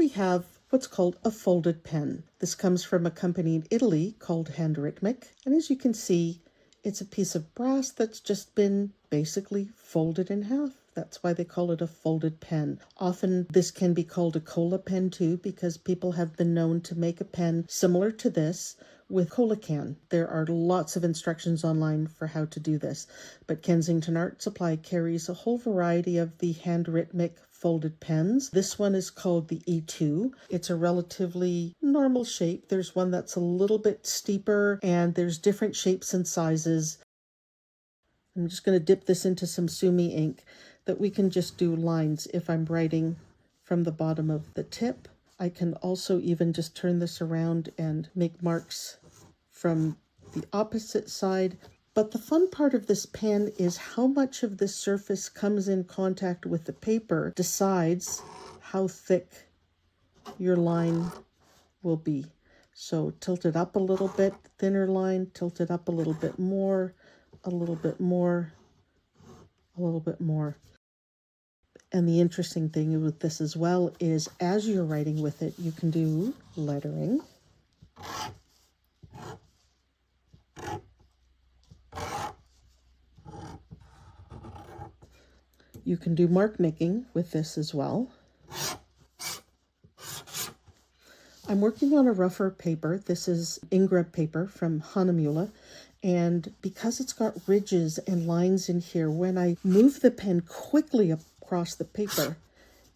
we have what's called a folded pen. This comes from a company in Italy called Handrytmic, and as you can see, it's a piece of brass that's just been basically folded in half. That's why they call it a folded pen. Often this can be called a cola pen too, because people have been known to make a pen similar to this with cola can. There are lots of instructions online for how to do this, but Kensington Art Supply carries a whole variety of the Handrytmic folded pens. This one is called the E2. It's a relatively normal shape. There's one that's a little bit steeper, and there's different shapes and sizes. I'm just going to dip this into some Sumi ink that we can just do lines if I'm writing from the bottom of the tip. I can also even just turn this around and make marks from the opposite side. But the fun part of this pen is how much of this surface comes in contact with the paper decides how thick your line will be. So tilt it up a little bit, thinner line, tilt it up a little bit more, a little bit more, a little bit more. And the interesting thing with this as well is as you're writing with it, you can do lettering. You can do mark making with this as well. I'm working on a rougher paper. This is Ingra paper from Hahnemühle. And because it's got ridges and lines in here, when I move the pen quickly across the paper,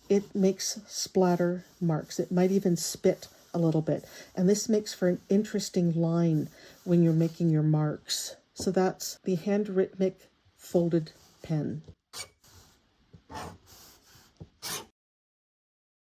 it makes splatter marks. It might even spit a little bit. And this makes for an interesting line when you're making your marks. So that's the Handrytmic folded pen.